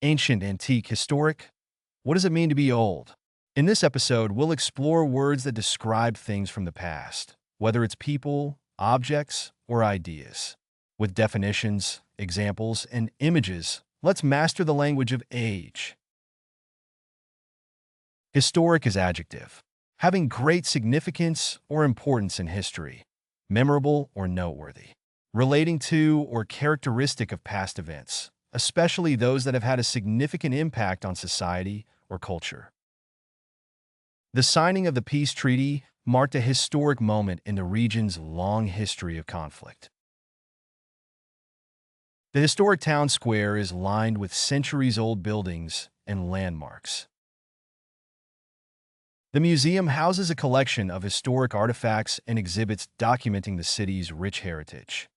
Ancient, antique, historic. What does it mean to be old? In this episode, we'll explore words that describe things from the past, whether it's people, objects, or ideas. With definitions, examples, and images, let's master the language of age. Historic is adjective, having great significance or importance in history, memorable or noteworthy, relating to or characteristic of past events, especially those that have had a significant impact on society or culture. The signing of the peace treaty marked a historic moment in the region's long history of conflict. The historic town square is lined with centuries-old buildings and landmarks. The museum houses a collection of historic artifacts and exhibits documenting the city's rich heritage.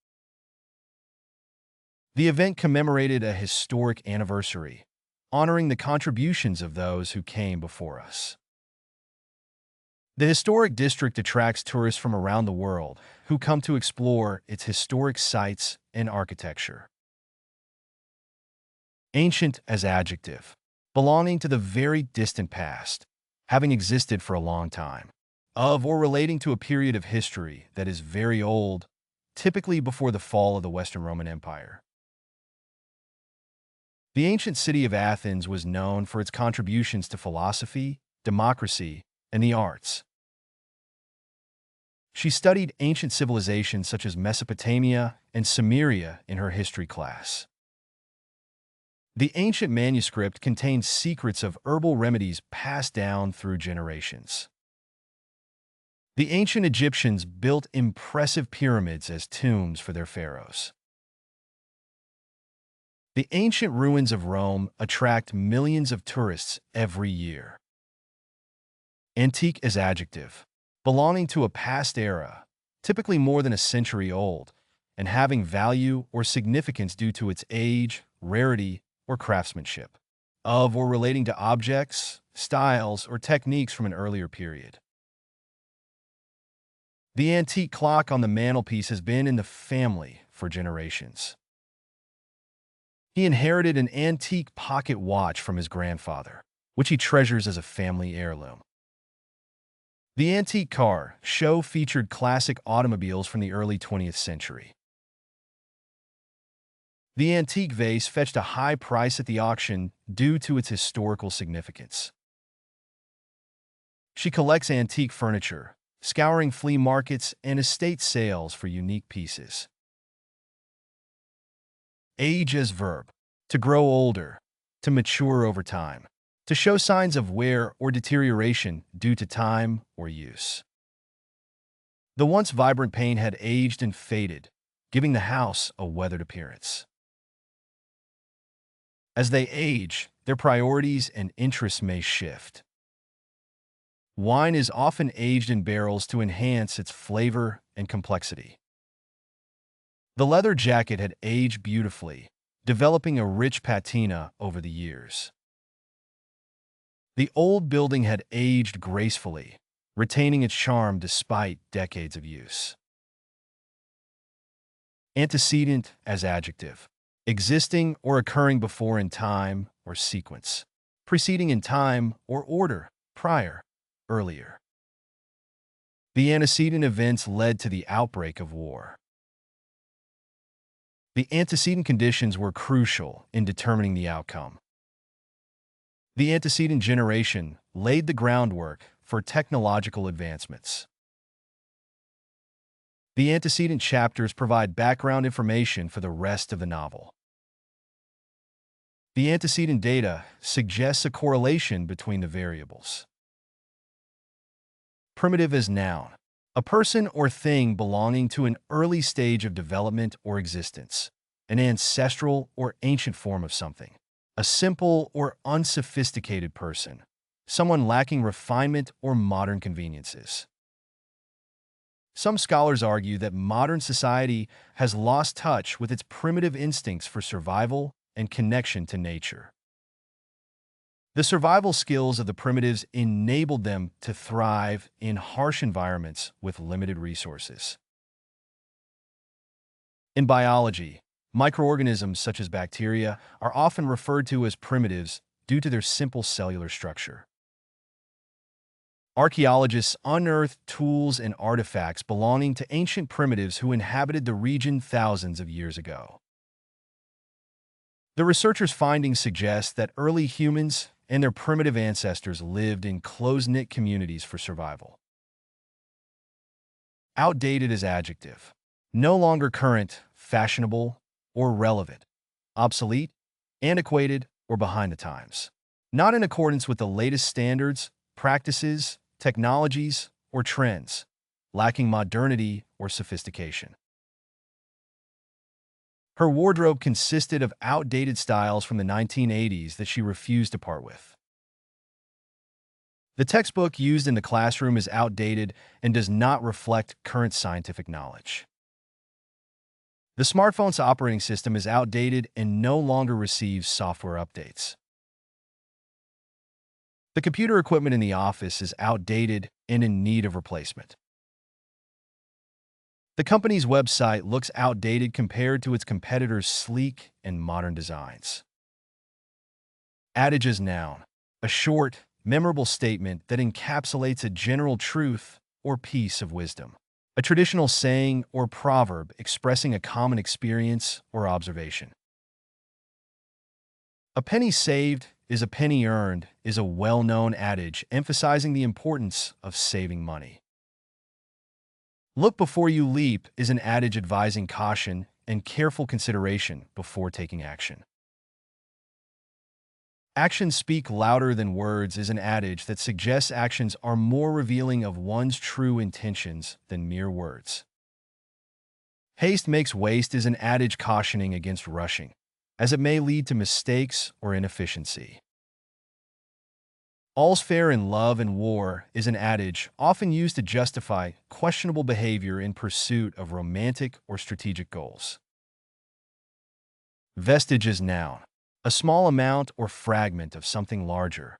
The event commemorated a historic anniversary, honoring the contributions of those who came before us. The historic district attracts tourists from around the world who come to explore its historic sites and architecture. Ancient as adjective, belonging to the very distant past, having existed for a long time, of or relating to a period of history that is very old, typically before the fall of the Western Roman Empire. The ancient city of Athens was known for its contributions to philosophy, democracy, and the arts. She studied ancient civilizations such as Mesopotamia and Sumeria in her history class. The ancient manuscript contains secrets of herbal remedies passed down through generations. The ancient Egyptians built impressive pyramids as tombs for their pharaohs. The ancient ruins of Rome attract millions of tourists every year. Antique is adjective, belonging to a past era, typically more than a century old, and having value or significance due to its age, rarity, or craftsmanship, of or relating to objects, styles, or techniques from an earlier period. The antique clock on the mantelpiece has been in the family for generations. He inherited an antique pocket watch from his grandfather, which he treasures as a family heirloom. The antique car show featured classic automobiles from the early 20th century. The antique vase fetched a high price at the auction due to its historical significance. She collects antique furniture, scouring flea markets and estate sales for unique pieces. Age as verb, to grow older, to mature over time, to show signs of wear or deterioration due to time or use. The once vibrant paint had aged and faded, giving the house a weathered appearance. As they age, their priorities and interests may shift. Wine is often aged in barrels to enhance its flavor and complexity. The leather jacket had aged beautifully, developing a rich patina over the years. The old building had aged gracefully, retaining its charm despite decades of use. Antecedent as adjective, existing or occurring before in time or sequence, preceding in time or order, prior, earlier. The antecedent events led to the outbreak of war. The antecedent conditions were crucial in determining the outcome. The antecedent generation laid the groundwork for technological advancements. The antecedent chapters provide background information for the rest of the novel. The antecedent data suggests a correlation between the variables. Primitive as noun, a person or thing belonging to an early stage of development or existence, an ancestral or ancient form of something, a simple or unsophisticated person, someone lacking refinement or modern conveniences. Some scholars argue that modern society has lost touch with its primitive instincts for survival and connection to nature. The survival skills of the primitives enabled them to thrive in harsh environments with limited resources. In biology, Microorganisms such as bacteria are often referred to as primitives due to their simple cellular structure. Archaeologists unearthed tools and artifacts belonging to ancient primitives who inhabited the region thousands of years ago. The researchers' findings suggest that early humans and their primitive ancestors lived in close-knit communities for survival. Outdated is adjective. No longer current, fashionable, or relevant. Obsolete, antiquated, or behind the times. Not in accordance with the latest standards, practices, technologies, or trends. Lacking modernity or sophistication. Her wardrobe consisted of outdated styles from the 1980s that she refused to part with. The textbook used in the classroom is outdated and does not reflect current scientific knowledge. The smartphone's operating system is outdated and no longer receives software updates. The computer equipment in the office is outdated and in need of replacement. The company's website looks outdated compared to its competitors' sleek and modern designs. Adage is noun, a short, memorable statement that encapsulates a general truth or piece of wisdom. A traditional saying or proverb expressing a common experience or observation. A penny saved is a penny earned is a well-known adage emphasizing the importance of saving money. Look before you leap is an adage advising caution and careful consideration before taking action. Actions speak louder than words is an adage that suggests actions are more revealing of one's true intentions than mere words. Haste makes waste is an adage cautioning against rushing, as it may lead to mistakes or inefficiency. All's fair in love and war is an adage often used to justify questionable behavior in pursuit of romantic or strategic goals. Vestige is noun, a small amount or fragment of something larger,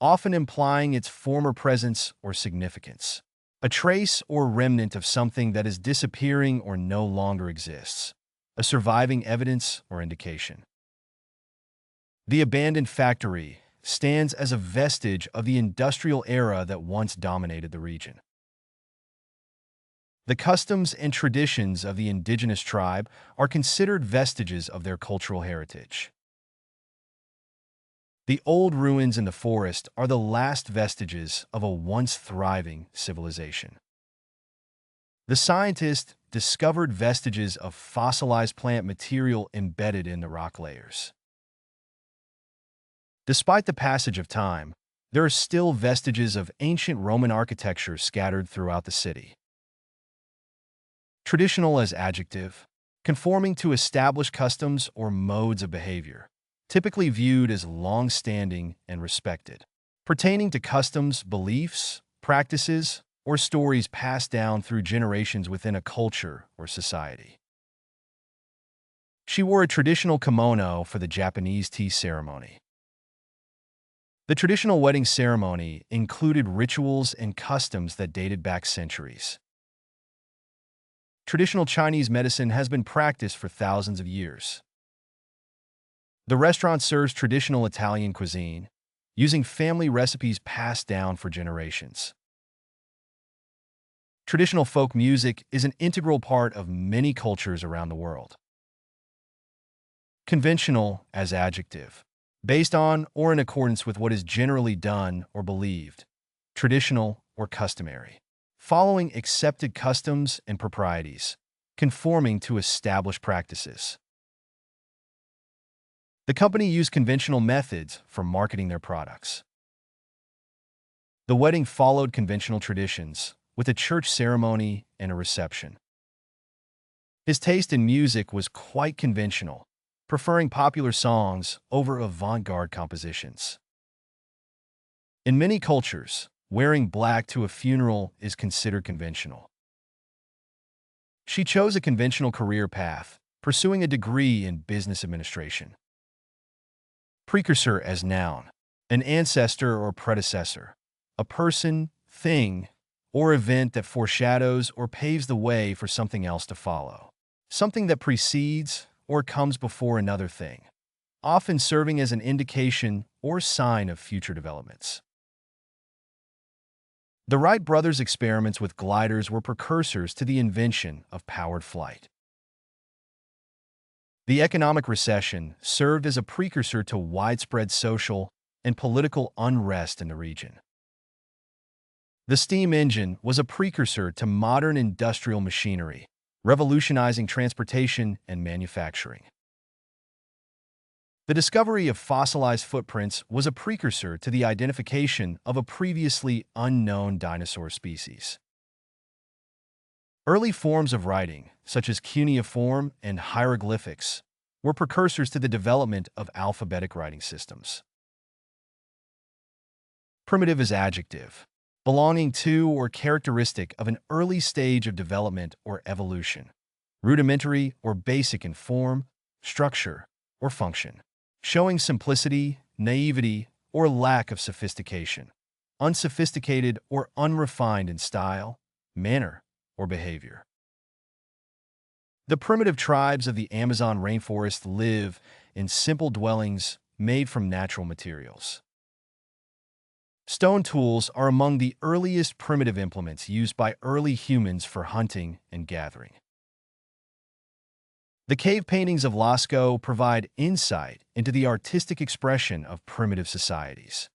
often implying its former presence or significance. A trace or remnant of something that is disappearing or no longer exists. A surviving evidence or indication. The abandoned factory stands as a vestige of the industrial era that once dominated the region. The customs and traditions of the indigenous tribe are considered vestiges of their cultural heritage. The old ruins in the forest are the last vestiges of a once thriving civilization. The scientist discovered vestiges of fossilized plant material embedded in the rock layers. Despite the passage of time, there are still vestiges of ancient Roman architecture scattered throughout the city. Traditional as adjective, conforming to established customs or modes of behavior, typically viewed as long-standing and respected, pertaining to customs, beliefs, practices, or stories passed down through generations within a culture or society. She wore a traditional kimono for the Japanese tea ceremony. The traditional wedding ceremony included rituals and customs that dated back centuries. Traditional Chinese medicine has been practiced for thousands of years. The restaurant serves traditional Italian cuisine, using family recipes passed down for generations. Traditional folk music is an integral part of many cultures around the world. Conventional as adjective, based on or in accordance with what is generally done or believed, traditional or customary, following accepted customs and proprieties, conforming to established practices. The company used conventional methods for marketing their products. The wedding followed conventional traditions, with a church ceremony and a reception. His taste in music was quite conventional, preferring popular songs over avant-garde compositions. In many cultures, wearing black to a funeral is considered conventional. She chose a conventional career path, pursuing a degree in business administration. Precursor as noun, an ancestor or predecessor, a person, thing, or event that foreshadows or paves the way for something else to follow. Something that precedes or comes before another thing, often serving as an indication or sign of future developments. The Wright brothers' experiments with gliders were precursors to the invention of powered flight. The economic recession served as a precursor to widespread social and political unrest in the region. The steam engine was a precursor to modern industrial machinery, revolutionizing transportation and manufacturing. The discovery of fossilized footprints was a precursor to the identification of a previously unknown dinosaur species. Early forms of writing, such as cuneiform and hieroglyphics, were precursors to the development of alphabetic writing systems. Primitive is adjective, belonging to or characteristic of an early stage of development or evolution, rudimentary or basic in form, structure, or function, showing simplicity, naivety, or lack of sophistication, unsophisticated or unrefined in style, manner, or behavior. The primitive tribes of the Amazon rainforest live in simple dwellings made from natural materials. Stone tools are among the earliest primitive implements used by early humans for hunting and gathering. The cave paintings of Lascaux provide insight into the artistic expression of primitive societies.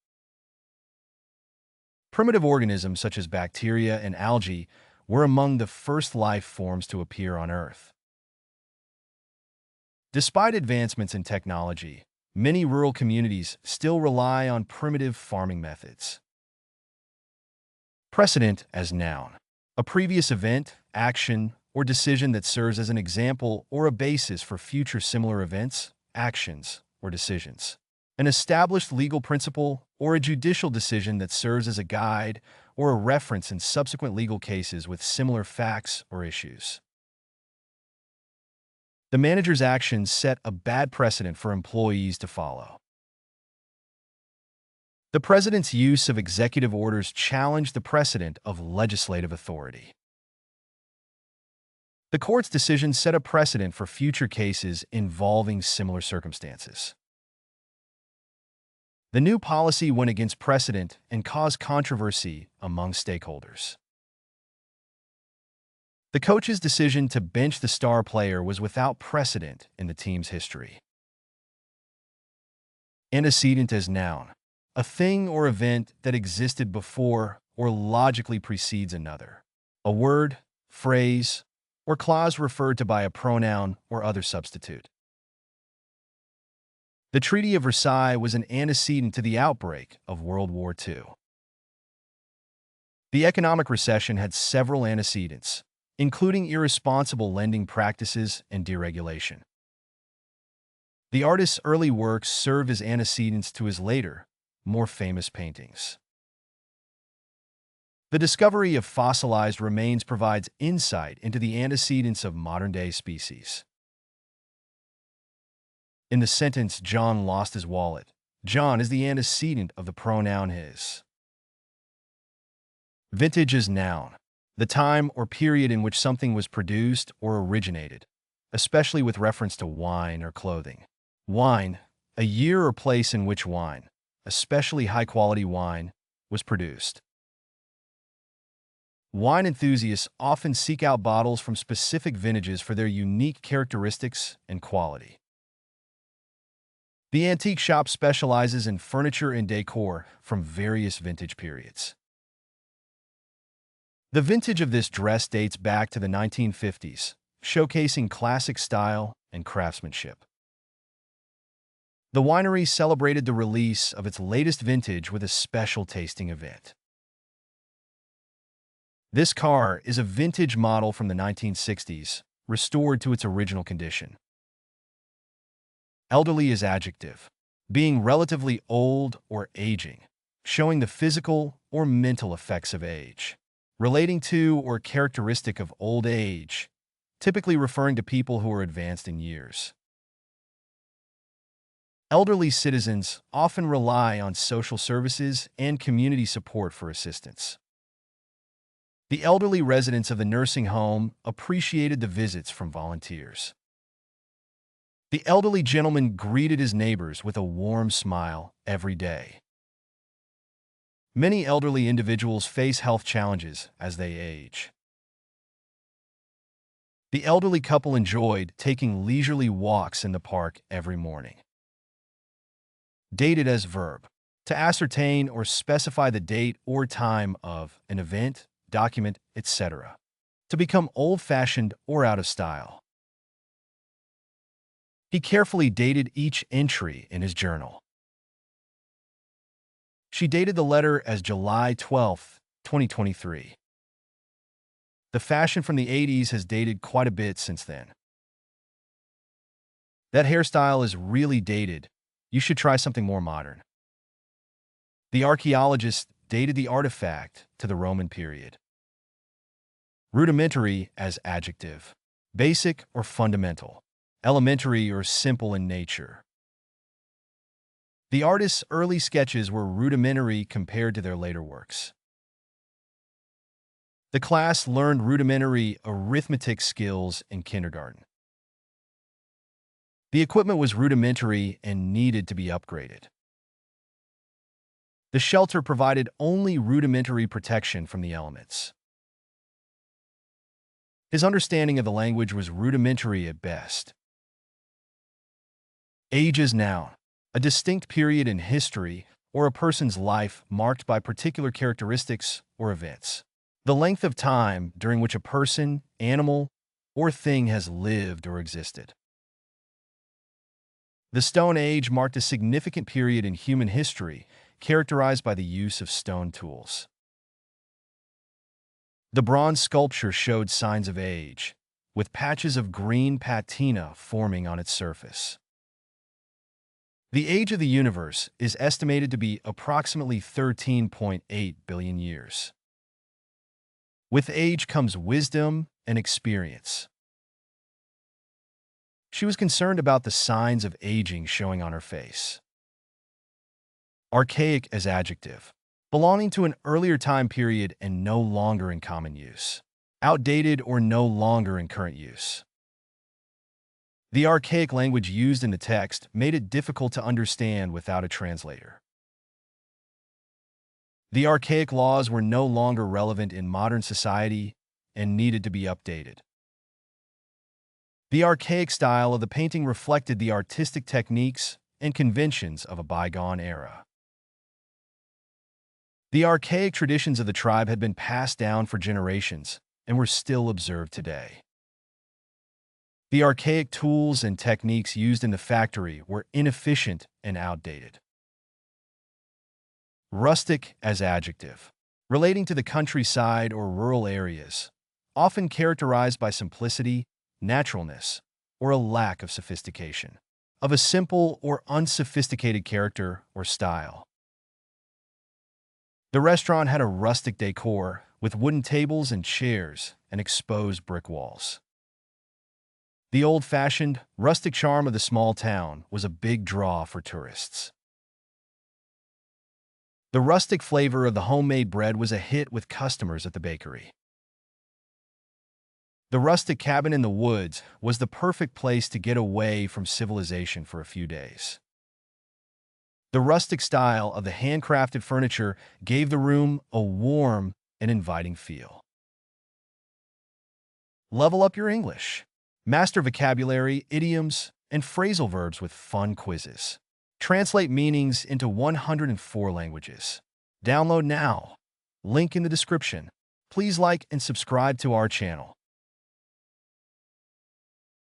Primitive organisms such as bacteria and algae were among the first life forms to appear on Earth. Despite advancements in technology, many rural communities still rely on primitive farming methods. Precedent as noun. A previous event, action, or decision that serves as an example or a basis for future similar events, actions, or decisions. An established legal principle or a judicial decision that serves as a guide or a reference in subsequent legal cases with similar facts or issues. The manager's actions set a bad precedent for employees to follow. The president's use of executive orders challenged the precedent of legislative authority. The court's decision set a precedent for future cases involving similar circumstances. The new policy went against precedent and caused controversy among stakeholders. The coach's decision to bench the star player was without precedent in the team's history. Antecedent as noun. A thing or event that existed before or logically precedes another. A word, phrase, or clause referred to by a pronoun or other substitute. The Treaty of Versailles was an antecedent to the outbreak of World War II. The economic recession had several antecedents, including irresponsible lending practices and deregulation. The artist's early works serve as antecedents to his later, more famous paintings. The discovery of fossilized remains provides insight into the antecedents of modern-day species. In the sentence, John lost his wallet, John is the antecedent of the pronoun his. Vintage is noun. The time or period in which something was produced or originated, especially with reference to wine or clothing. Wine, a year or place in which wine, especially high-quality wine, was produced. Wine enthusiasts often seek out bottles from specific vintages for their unique characteristics and quality. The antique shop specializes in furniture and decor from various vintage periods. The vintage of this dress dates back to the 1950s, showcasing classic style and craftsmanship. The winery celebrated the release of its latest vintage with a special tasting event. This car is a vintage model from the 1960s, restored to its original condition. Elderly is adjective, being relatively old or aging, showing the physical or mental effects of age. Relating to or characteristic of old age, typically referring to people who are advanced in years. Elderly citizens often rely on social services and community support for assistance. The elderly residents of the nursing home appreciated the visits from volunteers. The elderly gentleman greeted his neighbors with a warm smile every day. Many elderly individuals face health challenges as they age. The elderly couple enjoyed taking leisurely walks in the park every morning. Dated as verb. To ascertain or specify the date or time of an event, document, etc. To become old-fashioned or out of style. He carefully dated each entry in his journal. She dated the letter as July 12, 2023. The fashion from the 80s has dated quite a bit since then. That hairstyle is really dated. You should try something more modern. The archaeologist dated the artifact to the Roman period. Rudimentary as adjective. Basic or fundamental. Elementary or simple in nature. The artist's early sketches were rudimentary compared to their later works. The class learned rudimentary arithmetic skills in kindergarten. The equipment was rudimentary and needed to be upgraded. The shelter provided only rudimentary protection from the elements. His understanding of the language was rudimentary at best. Age is noun, a distinct period in history or a person's life marked by particular characteristics or events. The length of time during which a person, animal, or thing has lived or existed. The Stone Age marked a significant period in human history characterized by the use of stone tools. The bronze sculpture showed signs of age, with patches of green patina forming on its surface. The age of the universe is estimated to be approximately 13.8 billion years. With age comes wisdom and experience. She was concerned about the signs of aging showing on her face. Archaic as adjective. Belonging to an earlier time period and no longer in common use. Outdated or no longer in current use. The archaic language used in the text made it difficult to understand without a translator. The archaic laws were no longer relevant in modern society and needed to be updated. The archaic style of the painting reflected the artistic techniques and conventions of a bygone era. The archaic traditions of the tribe had been passed down for generations and were still observed today. The archaic tools and techniques used in the factory were inefficient and outdated. Rustic as adjective. Relating to the countryside or rural areas, often characterized by simplicity, naturalness, or a lack of sophistication. Of a simple or unsophisticated character or style. The restaurant had a rustic decor with wooden tables and chairs and exposed brick walls. The old-fashioned, rustic charm of the small town was a big draw for tourists. The rustic flavor of the homemade bread was a hit with customers at the bakery. The rustic cabin in the woods was the perfect place to get away from civilization for a few days. The rustic style of the handcrafted furniture gave the room a warm and inviting feel. Level up your English. Master vocabulary, idioms, and phrasal verbs with fun quizzes. Translate meanings into 104 languages. Download now. Link in the description. Please like and subscribe to our channel.